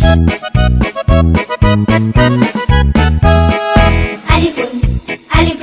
ألف ألف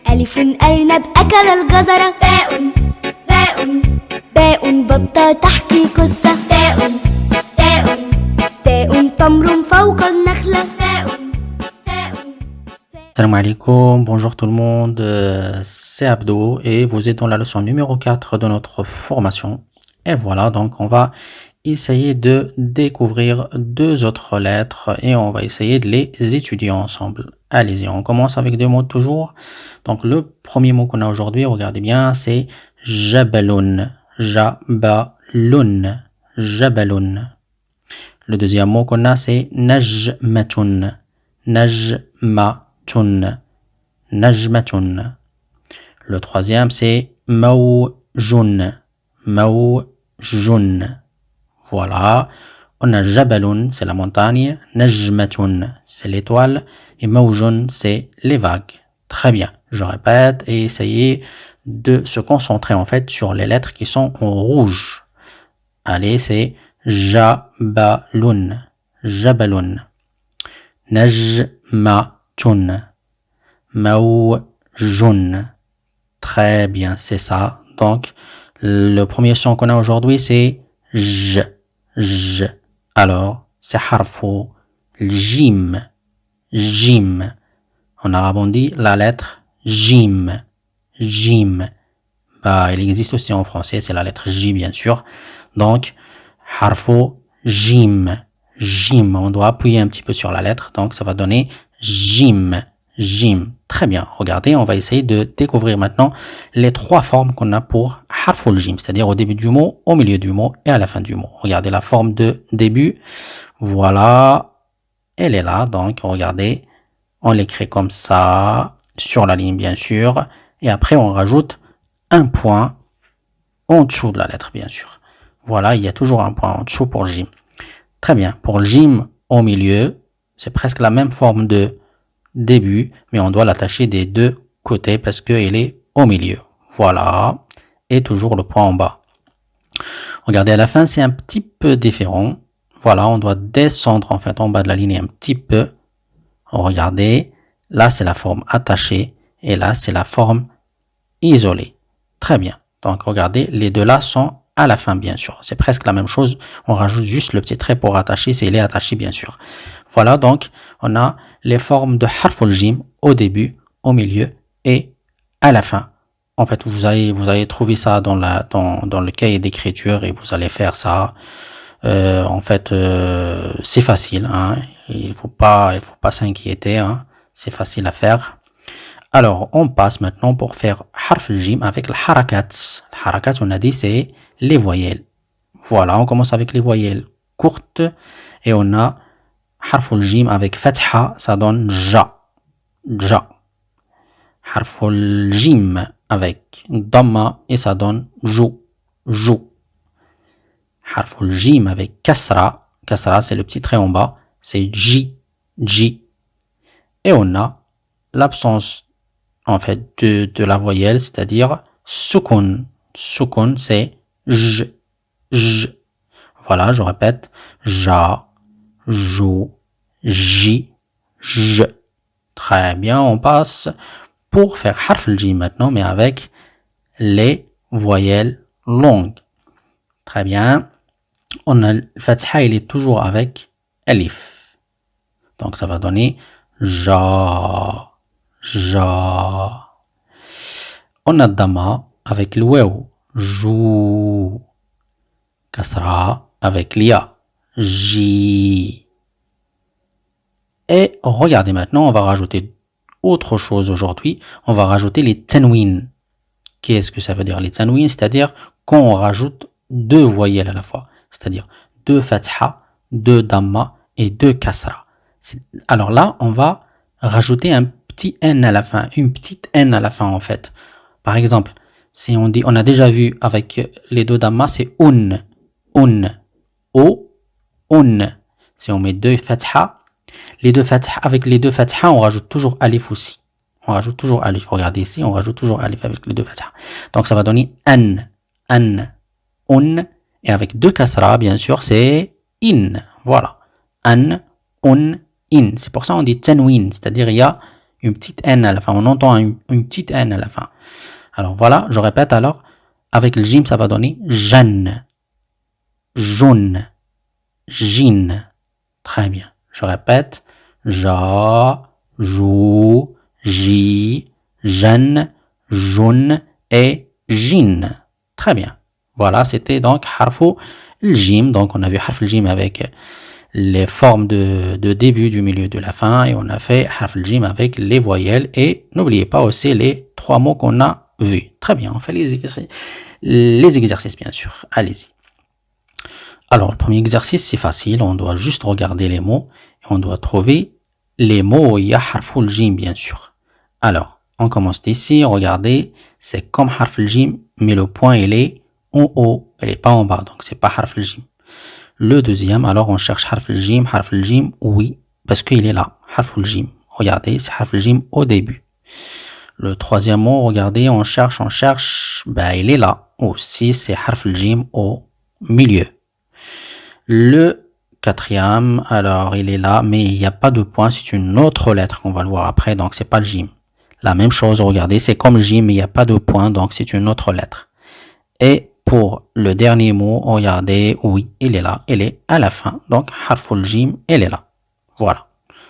ألف أرنب أكل الجزرة. باء باء باء بطة تحكي قصة. تاء تاء تاء تمر فوق النخلة. تاء تاء. Salam alaikum, bonjour tout le monde, c'est Abdo et vous êtes dans la leçon numéro 4 de notre formation. Et voilà, donc on va essayer de découvrir deux autres lettres et on va essayer de les étudier ensemble. Allez-y, on commence avec des mots toujours. Donc le premier mot qu'on a aujourd'hui, regardez bien, c'est Jabalun. Jabalun. Jabalun. Le deuxième mot qu'on a, c'est Najmatun. Najmatun. Najmatun. Le troisième, c'est Mawjun. Mawjun. Voilà. On a Jabalun, c'est la montagne. Najmatun, c'est l'étoile. Et Mawjun, c'est les vagues. Très bien. Je répète et essayez de se concentrer en fait sur les lettres qui sont en rouge. Allez, c'est Jabalun. Jabalun. Najmatun. Mawjun. Très bien, c'est ça. Donc, le premier son qu'on a aujourd'hui, c'est J. J. Alors, c'est harfou Jim. Jim. En arabe, on dit la lettre Jim. Jim. Bah, il existe aussi en français, c'est la lettre J, bien sûr. Donc, harfou Jim. Jim. On doit appuyer un petit peu sur la lettre, donc ça va donner Jim. Jim. Très bien. Regardez, on va essayer de découvrir maintenant les trois formes qu'on a pour harful jim, c'est-à-dire au début du mot, au milieu du mot et à la fin du mot. Regardez la forme de début. Voilà. Elle est là. Donc, regardez. On l'écrit comme ça, sur la ligne, bien sûr. Et après, on rajoute un point en dessous de la lettre, bien sûr. Voilà. Il y a toujours un point en dessous pour jim. Très bien. Pour jim au milieu, c'est presque la même forme de début, mais on doit l'attacher des deux côtés parce qu'il est au milieu. Voilà. Et toujours le point en bas. Regardez, à la fin, c'est un petit peu différent. Voilà, on doit descendre en fait en bas de la ligne un petit peu. Regardez, là, c'est la forme attachée et là, c'est la forme isolée. Très bien. Donc, regardez, les deux là sont à la fin, bien sûr. C'est presque la même chose. On rajoute juste le petit trait pour attacher, c'est il est attaché, bien sûr. Voilà, donc, on a les formes de harful jim au début, au milieu et à la fin. En fait, vous allez trouver ça dans le cahier d'écriture et vous allez faire ça. En fait, c'est facile, hein. Il faut pas s'inquiéter, hein. C'est facile à faire. Alors, on passe maintenant pour faire harf al-jim avec le harakat. Le harakat, on a dit, c'est les voyelles. Voilà, on commence avec les voyelles courtes et on a harf al-jim avec fatha, ça donne ja. Ja. Harf al-jim avec dhamma et ça donne jou. Jou. Harf al-jim avec kasra. Kasra, c'est le petit trait en bas, c'est j. J. Et on a l'absence en fait de la voyelle, c'est-à-dire sukun. Sukun, c'est j. J. Voilà, je répète, ja, jou, j, j. Très bien, on passe pour faire harf al-jim maintenant, mais avec les voyelles longues. Très bien. On a le fatha, il est toujours avec alif. Donc ça va donner ja, ja. On a dhamma avec le waw, jou. Kasra avec l'ia, ji. Et regardez maintenant, on va rajouter autre chose aujourd'hui. On va rajouter les tanwin. Qu'est-ce que ça veut dire les tanwin? C'est-à-dire quand on rajoute deux voyelles à la fois. C'est-à-dire deux fatha, deux dhamma et deux kasra. Alors là, on va rajouter un petit n à la fin, une petite n à la fin en fait. Par exemple, si on dit, on a déjà vu avec les deux dhamma, c'est un, o, un. Si on met deux fatha, avec les deux fatha, on rajoute toujours alif aussi. On rajoute toujours alif. Regardez ici, on rajoute toujours alif avec les deux fatha. Donc ça va donner an, un. Et avec deux kasra, bien sûr, c'est in. Voilà. an, un, in. C'est pour ça qu'on dit tanwin, c'est-à-dire il y a une petite N à la fin. On entend une petite N à la fin. Alors voilà, je répète alors. Avec le jim, ça va donner jan, jaune, jin. Très bien. Je répète. Ja, jou, ji, jan, jaune et jin. Très bien. Voilà, c'était donc harfu le jim. Donc on a vu harf le jim avec les formes de début, du milieu, de la fin. Et on a fait harf le jim avec les voyelles. Et n'oubliez pas aussi les 3 mots qu'on a vus. Très bien, on fait les exercices bien sûr. Allez-y. Alors, le premier exercice, c'est facile. On doit juste regarder les mots. Et on doit trouver les mots où il y a harf le jim, bien sûr. Alors, on commence d'ici. Regardez, c'est comme harf le jim, mais le point, il est en haut. Il n'est pas en bas. Donc, c'est pas harf le jim. Le deuxième, alors, on cherche harf le jim. Harf le jim, oui, parce qu'il est là. Harf le jim. Regardez, c'est harf le jim au début. Le troisième mot, regardez, on cherche. Ben, il est là. Aussi, c'est harf le jim au milieu. Le quatrième, alors il est là, mais il n'y a pas de point, c'est une autre lettre qu'on va le voir après, donc c'est pas le jim. La même chose, regardez, c'est comme jim, mais il n'y a pas de point, donc c'est une autre lettre. Et pour le dernier mot, regardez, oui, il est là, il est à la fin, donc harful jim, il est là. Voilà.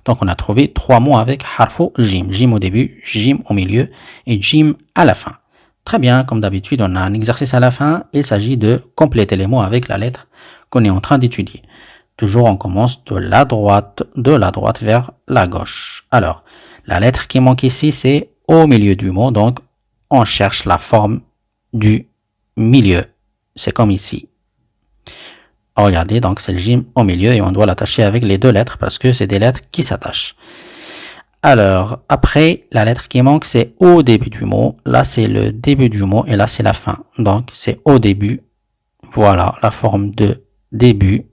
Donc on a trouvé 3 mots avec harful jim. Jim au début, jim au milieu et jim à la fin. Très bien, comme d'habitude, on a un exercice à la fin. Il s'agit de compléter les mots avec la lettre qu'on est en train d'étudier. Toujours, on commence de la droite vers la gauche. Alors, la lettre qui manque ici, c'est au milieu du mot. Donc, on cherche la forme du milieu. C'est comme ici. Regardez, donc c'est le jim au milieu et on doit l'attacher avec les 2 lettres parce que c'est des lettres qui s'attachent. Alors, après, la lettre qui manque, c'est au début du mot. Là, c'est le début du mot et là, c'est la fin. Donc, c'est au début. Voilà, la forme de début.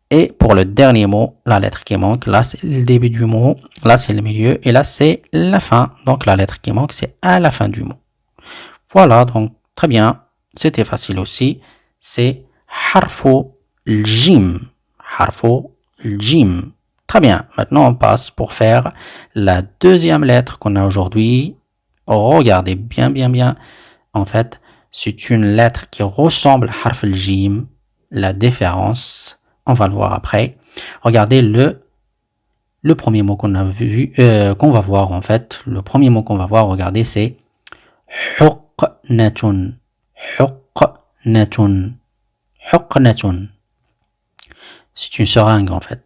Et pour le dernier mot, la lettre qui manque, là, c'est le début du mot. Là, c'est le milieu et là, c'est la fin. Donc, la lettre qui manque, c'est à la fin du mot. Voilà, donc, très bien. C'était facile aussi. C'est harfu jim. Harfu jim. Très bien. Maintenant, on passe pour faire la deuxième lettre qu'on a aujourd'hui. Regardez bien. En fait, c'est une lettre qui ressemble à harf al-jim. La différence, on va le voir après. Regardez le premier mot qu'on a vu, qu'on va voir en fait. Le premier mot qu'on va voir, regardez, c'est huqnatun. Huqnatun. Huqnatun. C'est une seringue en fait.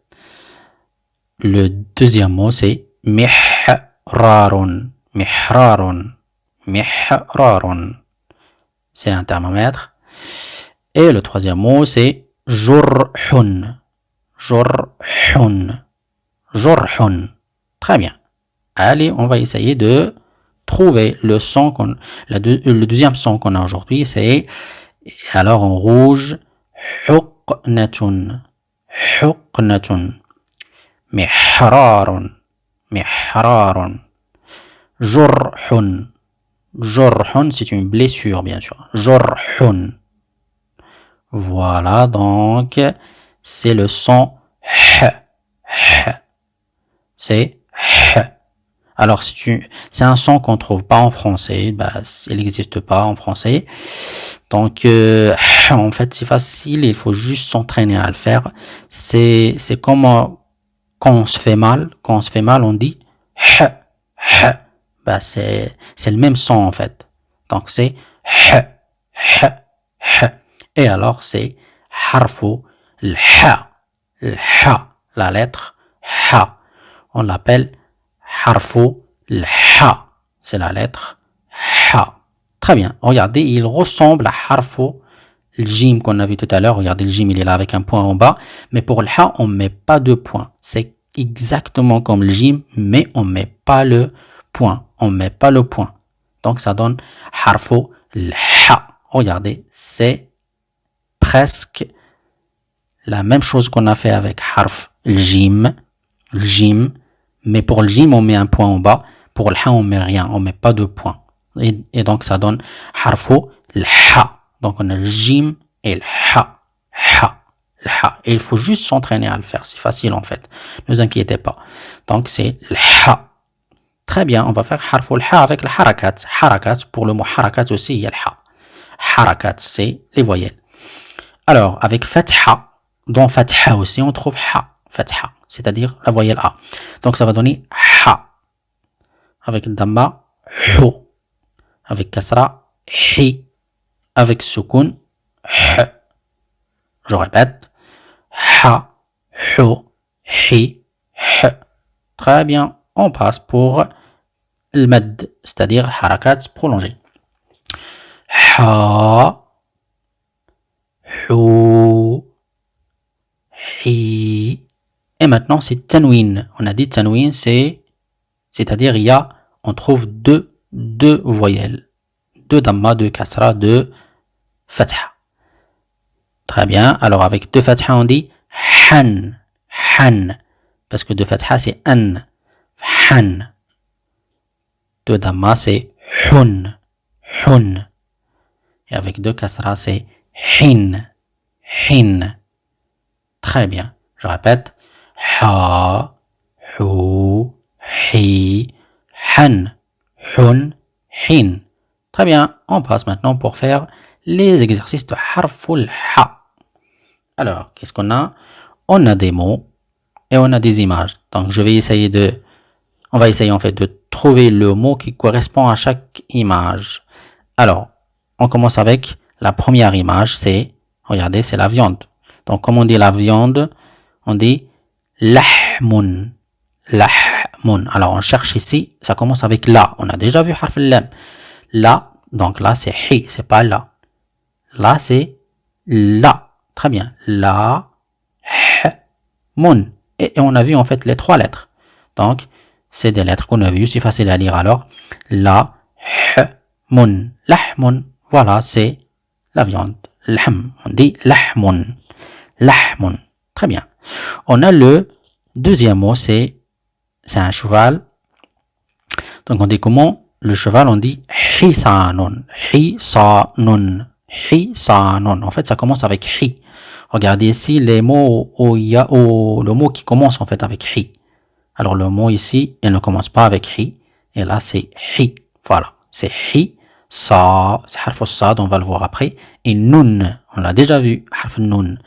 Le deuxième mot, c'est mihrarun. Mihrarun. Mihrarun. C'est un thermomètre. Et le troisième mot, c'est jurhun. Jurhun. Jurhun. Très bien. Allez, on va essayer de trouver le son le deuxième son qu'on a aujourd'hui, c'est alors en rouge, huqnatun. Huqnatun. Mihrarun. Mihrarun. Jurhun. Jurhun, c'est une blessure, bien sûr. Jurhun. Voilà, donc, c'est le son h. C'est h. Alors, c'est un son qu'on trouve pas en français. Bah, il n'existe pas en français. Donc, en fait, c'est facile. Il faut juste s'entraîner à le faire. C'est comme quand on se fait mal. Quand on se fait mal, on dit h. Bah, c'est le même son, en fait. Donc, c'est h. Et alors, c'est harfu l-ha. L-ha. La lettre ha. On l'appelle harfu l-ha. C'est la lettre ha. Très bien. Regardez, il ressemble à harfu l-jim qu'on a vu tout à l'heure. Regardez, le jim, il est là avec un point en bas. Mais pour le ha, on ne met pas de point. C'est exactement comme le jim, mais on ne met pas le point. On ne met pas le point. Donc, ça donne harfu l-ha. Regardez, c'est presque la même chose qu'on a fait avec harf l-jim, mais pour le jim, on met un point en bas. Pour le ha, on met rien, on met pas de point. Et donc, ça donne harfu l-ha. Donc, on a le jim et le ha. Ha. الحاء. Et il faut juste s'entraîner à le faire. C'est facile en fait. Ne vous inquiétez pas. Donc c'est الحاء. Très bien, on va faire حرف الحاء avec le harakat. Harakat, pour le mot harakat aussi, il y a le ha. Harakat, c'est les voyelles. Alors, avec fatha, dans fatha aussi, on trouve ha. Fatha, c'est-à-dire la voyelle A. Donc ça va donner ha. Avec damma, hu. Avec kasra, hi. Avec sukun, h. Je répète, ha, hu, hi, h. Très bien, on passe pour le mad, c'est-à-dire harakat prolongé. Ha, hu, hi. Et maintenant, c'est tanwin. On a dit tanwin, c'est-à-dire on trouve deux voyelles. Deux damma, deux kasra, deux fatha. Très bien. Alors, avec deux fatha, on dit han, han. Parce que deux fatha, c'est an. Han. Deux damma, c'est hun, hun. Et avec deux kasra, c'est hin, hin. Très bien. Je répète. Ha, hu, hi, han, hun, hin. Très bien. On passe maintenant pour faire les exercices de harful ha. Alors, qu'est-ce qu'on a? On a des mots et on a des images. Donc, on va essayer en fait de trouver le mot qui correspond à chaque image. Alors, on commence avec la première image, regardez, c'est la viande. Donc, comme on dit la viande, on dit lahmun, lahmun. Alors, on cherche ici, ça commence avec la. On a déjà vu harf lam. La, donc là, c'est hi, c'est pas la. Là, c'est la. Très bien. La, h, mun. Et on a vu en fait les trois lettres. Donc, c'est des lettres qu'on a vues. C'est facile à lire alors. La, h, mun. Lahmun. Voilà, c'est la viande. Lahm. On dit lahmun. Lahmun. Très bien. On a le deuxième mot, c'est un cheval. Donc, on dit comment? Le cheval, on dit hisanun. Hisanun. Hisanun. En fait, ça commence avec hi. Regardez ici les mots où il y a le mot qui commence en fait avec hi. Alors le mot ici, il ne commence pas avec hi. Et là, c'est hi. Voilà. C'est hi. Sa. C'est harf sad, on va le voir après. Et nun. On l'a déjà vu. Harf nun.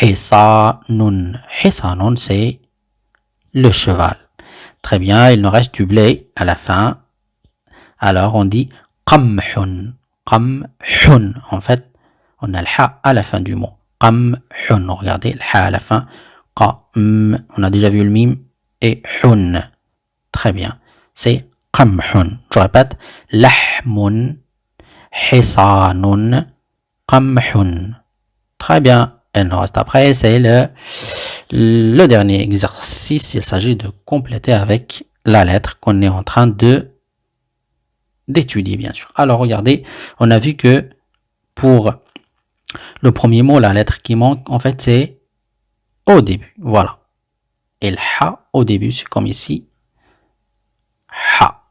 Hisanun. Hisanun, c'est le cheval. Très bien. Il nous reste du blé à la fin. Alors on dit qamhun. Qamhun. En fait, on a le ha à la fin du mot. Qamhun. Regardez, le ha à la fin. Qam. On a déjà vu le mime. Et hun. Très bien. C'est qamhun. Je répète. Lahmun. Hisanun. Qamhun. Très bien. Et le reste après, c'est le dernier exercice. Il s'agit de compléter avec la lettre qu'on est en train d'étudier, bien sûr. Alors, regardez, on a vu que pour le premier mot, la lettre qui manque, en fait, c'est au début. Voilà. Et le ha au début, c'est comme ici. Ha.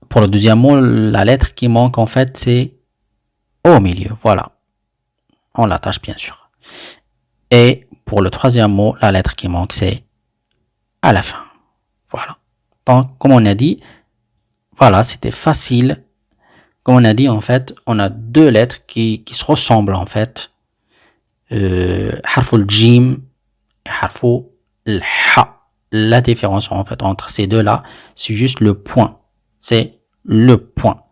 Pour le deuxième mot, la lettre qui manque, en fait, c'est au milieu. Voilà. On l'attache, bien sûr. Et pour le troisième mot, la lettre qui manque, c'est à la fin. Voilà. Donc, comme on a dit, voilà, c'était facile. Comme on a dit, en fait, on a deux lettres qui se ressemblent, en fait. Harful jim et harful ha. La différence, en fait, entre ces deux-là, c'est juste le point. C'est le point.